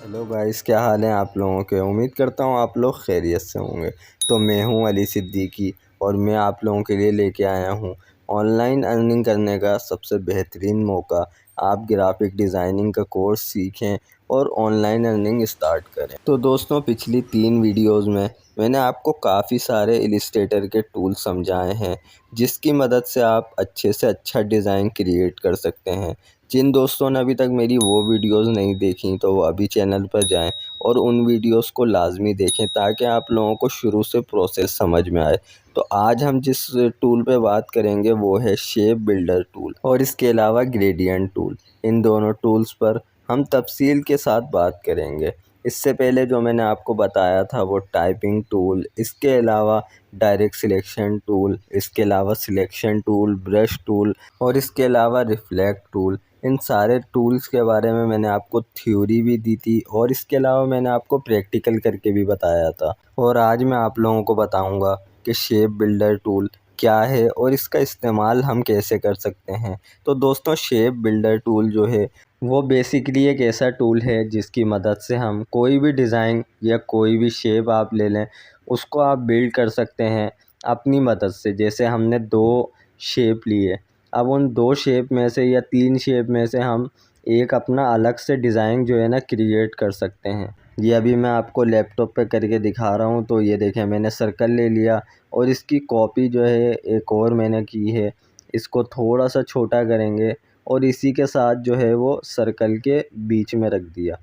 Hello guys, क्या हाल है आप लोगों के। उम्मीद करता हूँ आप लोग खैरियत से होंगे। तो मैं हूँ अली सिद्दीकी और मैं आप लोगों के लिए लेके आया हूँ ऑनलाइन अर्निंग करने का सबसे बेहतरीन मौका। आप ग्राफिक डिज़ाइनिंग का कोर्स सीखें और ऑनलाइन अर्निंग स्टार्ट करें। तो दोस्तों, पिछली 3 वीडियोज़ में मैंने आपको काफ़ी सारे इलस्ट्रेटर के टूल समझाए हैं जिसकी मदद से आप अच्छे से अच्छा डिज़ाइन क्रिएट कर सकते हैं। जिन दोस्तों ने अभी तक मेरी वो वीडियोस नहीं देखी तो वो अभी चैनल पर जाएं और उन वीडियोस को लाजमी देखें ताकि आप लोगों को शुरू से प्रोसेस समझ में आए। तो आज हम जिस टूल पे बात करेंगे वो है शेप बिल्डर टूल और इसके अलावा ग्रेडियंट टूल। इन दोनों टूल्स पर हम तफसील के साथ बात करेंगे। इससे पहले जो मैंने आपको बताया था वो टाइपिंग टूल, इसके अलावा डायरेक्ट सिलेक्शन टूल, इसके अलावा सिलेक्शन टूल, ब्रश टूल और इसके अलावा रिफ्लेक्ट टूल। इन सारे टूल्स के बारे में मैंने आपको थ्योरी भी दी थी और इसके अलावा मैंने आपको प्रैक्टिकल करके भी बताया था। और आज मैं आप लोगों को बताऊंगा कि शेप बिल्डर टूल क्या है और इसका इस्तेमाल हम कैसे कर सकते हैं। तो दोस्तों, शेप बिल्डर टूल जो है वो बेसिकली एक ऐसा टूल है जिसकी मदद से हम कोई भी डिज़ाइन या कोई भी शेप आप ले लें उसको आप बिल्ड कर सकते हैं अपनी मदद से। जैसे हमने 2 शेप लिए, अब उन 2 शेप में से या 3 शेप में से हम एक अपना अलग से डिज़ाइन जो है ना क्रिएट कर सकते हैं। ये अभी मैं आपको लैपटॉप पे करके दिखा रहा हूँ। तो ये देखें, मैंने सर्कल ले लिया और इसकी कॉपी जो है एक और मैंने की है। इसको थोड़ा सा छोटा करेंगे और इसी के साथ जो है वो सर्कल के बीच में रख दिया।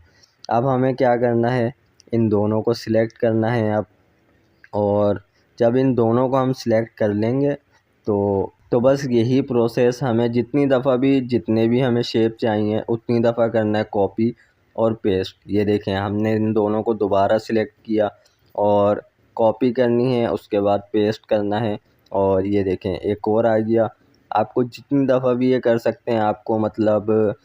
अब हमें क्या करना है, इन दोनों को सिलेक्ट करना है अब। और जब इन दोनों को हम सिलेक्ट कर लेंगे तो बस यही प्रोसेस हमें जितने भी हमें शेप चाहिए उतनी दफ़ा करना है, कॉपी और पेस्ट। ये देखें, हमने इन दोनों को दोबारा सिलेक्ट किया और कॉपी करनी है, उसके बाद पेस्ट करना है और ये देखें एक और आ गया। आपको जितनी दफ़ा भी ये कर सकते हैं। आपको मतलब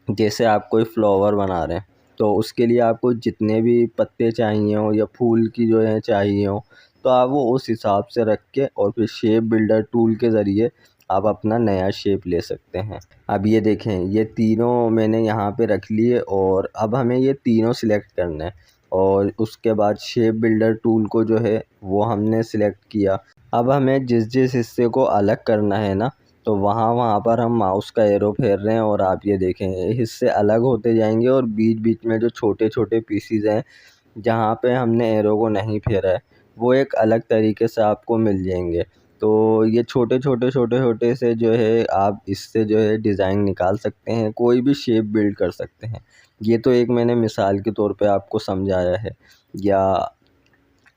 जैसे आप कोई फ्लावर बना रहे हैं तो उसके लिए आपको जितने भी पत्ते चाहिए हों या फूल की जो है चाहिए हों तो आप वो उस हिसाब से रख के और फिर शेप बिल्डर टूल के ज़रिए आप अपना नया शेप ले सकते हैं। अब ये देखें, ये तीनों मैंने यहाँ पे रख लिए और अब हमें ये तीनों सिलेक्ट करना है और उसके बाद शेप बिल्डर टूल को जो है वो हमने सिलेक्ट किया। अब हमें जिस जिस हिस्से को अलग करना है ना, तो वहाँ वहाँ पर हम माउस का एरो फेर रहे हैं और आप ये देखें ये हिस्से अलग होते जाएंगे और बीच बीच में जो छोटे छोटे पीसीज हैं जहाँ पे हमने एरो को नहीं फेरा है वो एक अलग तरीके से आपको मिल जाएंगे। तो ये छोटे छोटे से जो है आप इससे जो है डिज़ाइन निकाल सकते हैं, कोई भी शेप बिल्ड कर सकते हैं। ये तो एक मैंने मिसाल के तौर पे आपको समझाया है, या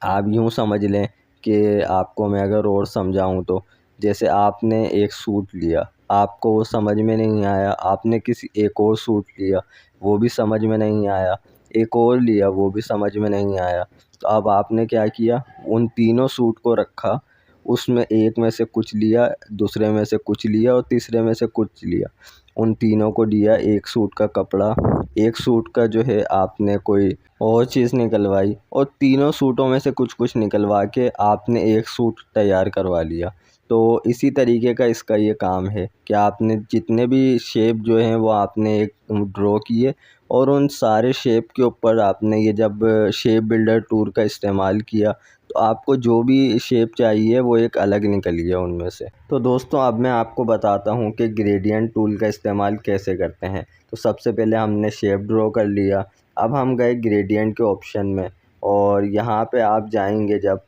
आप यूँ समझ लें कि आपको मैं अगर और समझाऊँ तो जैसे आपने एक सूट लिया, आपको वो समझ में नहीं आया, आपने किसी एक और सूट लिया, वो भी समझ में नहीं आया, एक और लिया, वो भी समझ में नहीं आया। तो अब आपने क्या किया, उन तीनों सूट को रखा, उसमें एक में से कुछ लिया, दूसरे में से कुछ लिया और तीसरे में से कुछ लिया। उन तीनों को दिया एक सूट का कपड़ा, एक सूट का जो है आपने कोई और चीज़ निकलवाई और तीनों सूटों में से कुछ कुछ निकलवा के आपने एक सूट तैयार करवा लिया। तो इसी तरीके का इसका ये काम है कि आपने जितने भी शेप जो हैं वो आपने एक ड्रॉ किए और उन सारे शेप के ऊपर आपने ये जब शेप बिल्डर टूल का इस्तेमाल किया तो आपको जो भी शेप चाहिए वो एक अलग निकल गया उनमें से। तो दोस्तों, अब मैं आपको बताता हूँ कि ग्रेडियंट टूल का इस्तेमाल कैसे करते हैं। तो सबसे पहले हमने शेप ड्रॉ कर लिया। अब हम गए ग्रेडियंट के ऑप्शन में और यहाँ पे आप जाएंगे जब,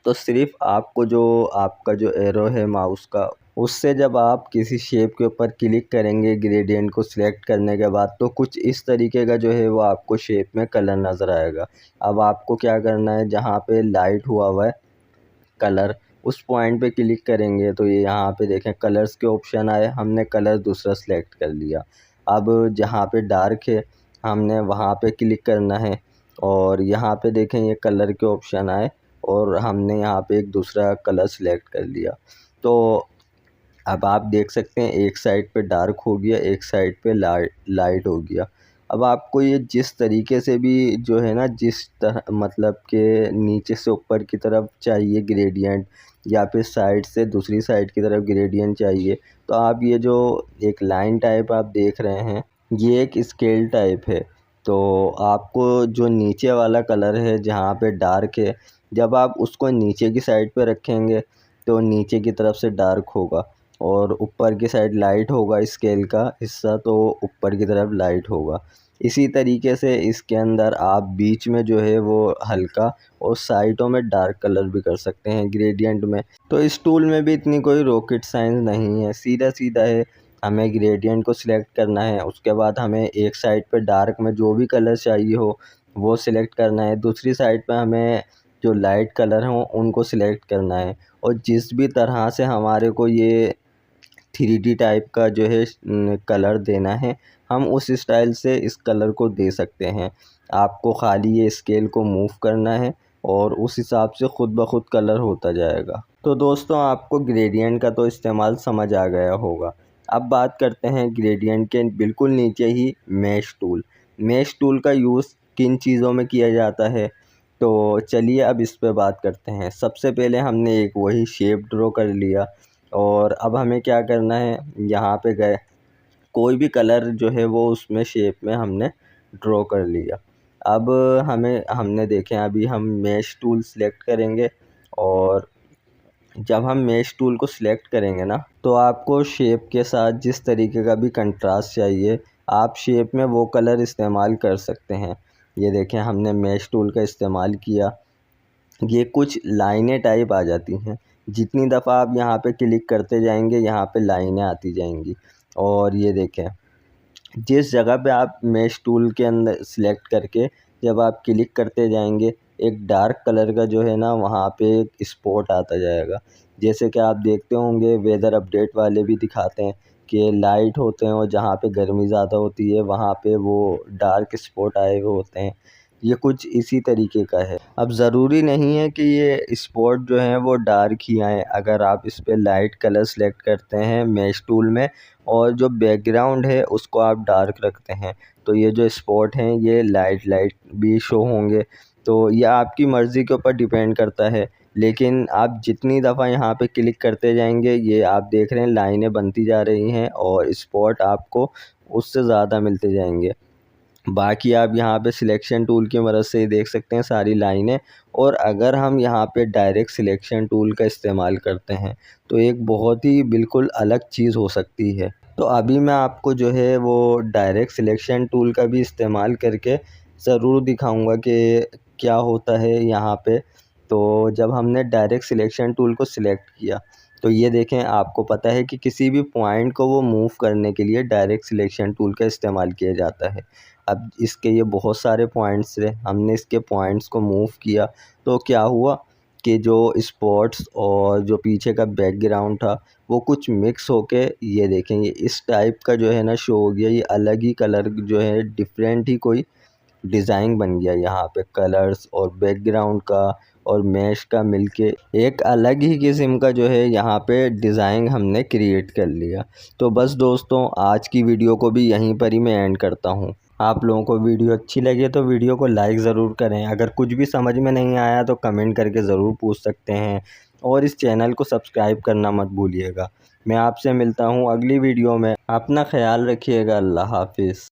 तो सिर्फ आपको जो आपका जो एरो है माउस का, उससे जब आप किसी शेप के ऊपर क्लिक करेंगे ग्रेडियंट को सिलेक्ट करने के बाद तो कुछ इस तरीके का जो है वो आपको शेप में कलर नज़र आएगा। अब आपको क्या करना है, जहाँ पे लाइट हुआ है कलर, उस पॉइंट पे क्लिक करेंगे तो ये यहाँ पे देखें कलर्स के ऑप्शन आए, हमने कलर दूसरा सेलेक्ट कर लिया। अब जहाँ पे डार्क है हमने वहाँ पे क्लिक करना है और यहाँ पे देखें ये कलर के ऑप्शन आए और हमने यहाँ पे एक दूसरा कलर सेलेक्ट कर लिया। तो अब आप देख सकते हैं एक साइड पे डार्क हो गया, एक साइड पे लाइट हो गया। अब आपको ये जिस तरीके से भी जो है ना, जिस तरह मतलब के नीचे से ऊपर की तरफ चाहिए ग्रेडियंट या फिर साइड से दूसरी साइड की तरफ ग्रेडियंट चाहिए, तो आप ये जो एक लाइन टाइप आप देख रहे हैं ये एक स्केल टाइप है। तो आपको जो नीचे वाला कलर है जहाँ पे डार्क है, जब आप उसको नीचे की साइड पे रखेंगे तो नीचे की तरफ से डार्क होगा, और ऊपर की साइड लाइट होगा स्केल का हिस्सा तो ऊपर की तरफ लाइट होगा। इसी तरीके से इसके अंदर आप बीच में जो है वो हल्का और साइडों में डार्क कलर भी कर सकते हैं ग्रेडियंट में। तो इस टूल में भी इतनी कोई रॉकेट साइंस नहीं है, सीधा सीधा है। हमें ग्रेडियंट को सिलेक्ट करना है, उसके बाद हमें एक साइड पे डार्क में जो भी कलर चाहिए हो वो सिलेक्ट करना है, दूसरी साइड पे हमें जो लाइट कलर हो उनको सिलेक्ट करना है। और जिस भी तरह से हमारे को ये 3D टाइप का जो है कलर देना है, हम उस स्टाइल से इस कलर को दे सकते हैं। आपको खाली ये स्केल को मूव करना है और उस हिसाब से ख़ुद ब खुद कलर होता जाएगा। तो दोस्तों आपको ग्रेडियंट का तो इस्तेमाल समझ आ गया होगा। अब बात करते हैं ग्रेडियंट के बिल्कुल नीचे ही मैश टूल। मैश टूल का यूज़ किन चीज़ों में किया जाता है, तो चलिए अब इस पे बात करते हैं। सबसे पहले हमने एक वही शेप ड्रॉ कर लिया, और अब हमें क्या करना है, यहाँ पे गए कोई भी कलर जो है वो उसमें शेप में हमने ड्रॉ कर लिया। अब हमने देखें अभी हम मैश टूल सेलेक्ट करेंगे, और जब हम मैश टूल को सिलेक्ट करेंगे ना, तो आपको शेप के साथ जिस तरीके का भी कंट्रास्ट चाहिए आप शेप में वो कलर इस्तेमाल कर सकते हैं। ये देखें हमने मैश टूल का इस्तेमाल किया, ये कुछ लाइनें टाइप आ जाती हैं। जितनी दफ़ा आप यहाँ पे क्लिक करते जाएंगे यहाँ पे लाइनें आती जाएंगी। और ये देखें जिस जगह पे आप मैश टूल के अंदर सिलेक्ट करके जब आप क्लिक करते जाएंगे एक डार्क कलर का जो है ना वहाँ पे एक स्पॉट आता जाएगा। जैसे कि आप देखते होंगे वेदर अपडेट वाले भी दिखाते हैं कि लाइट होते हैं और जहाँ पे गर्मी ज़्यादा होती है वहाँ पे वो डार्क स्पॉट आए हुए होते हैं। ये कुछ इसी तरीके का है। अब ज़रूरी नहीं है कि ये स्पॉट जो हैं वो डार्क ही आएँ। अगर आप इस पे लाइट कलर सेलेक्ट करते हैं मैश टूल में और जो बैकग्राउंड है उसको आप डार्क रखते हैं तो ये जो स्पॉट हैं ये लाइट भी शो होंगे। तो ये आपकी मर्ज़ी के ऊपर डिपेंड करता है, लेकिन आप जितनी दफ़ा यहाँ पे क्लिक करते जाएंगे ये आप देख रहे हैं लाइनें बनती जा रही हैं और स्पॉट आपको उससे ज़्यादा मिलते जाएंगे। बाकी आप यहाँ पे सिलेक्शन टूल की मदद से ही देख सकते हैं सारी लाइनें। और अगर हम यहाँ पे डायरेक्ट सिलेक्शन टूल का इस्तेमाल करते हैं तो एक बहुत ही बिल्कुल अलग चीज़ हो सकती है। तो अभी मैं आपको जो है वो डायरेक्ट सिलेक्शन टूल का भी इस्तेमाल करके ज़रूर दिखाऊंगा कि क्या होता है यहाँ पे। तो जब हमने डायरेक्ट सिलेक्शन टूल को सिलेक्ट किया तो ये देखें आपको पता है कि किसी भी पॉइंट को वो मूव करने के लिए डायरेक्ट सिलेक्शन टूल का इस्तेमाल किया जाता है। अब इसके ये बहुत सारे पॉइंट्स थे, हमने इसके पॉइंट्स को मूव किया तो क्या हुआ कि जो स्पॉट्स और जो पीछे का बैकग्राउंड था वो कुछ मिक्स होके ये देखेंगे इस टाइप का जो है ना शो हो गया। ये अलग ही कलर जो है डिफरेंट ही कोई डिज़ाइन बन गया। यहाँ पे कलर्स और बैकग्राउंड का और मैश का मिलके एक अलग ही किस्म का जो है यहाँ पे डिज़ाइन हमने क्रिएट कर लिया। तो बस दोस्तों आज की वीडियो को भी यहीं पर ही मैं एंड करता हूँ। आप लोगों को वीडियो अच्छी लगे तो वीडियो को लाइक ज़रूर करें। अगर कुछ भी समझ में नहीं आया तो कमेंट करके ज़रूर पूछ सकते हैं, और इस चैनल को सब्सक्राइब करना मत भूलिएगा। मैं आपसे मिलता हूँ अगली वीडियो में। अपना ख्याल रखिएगा। अल्लाह हाफिज़।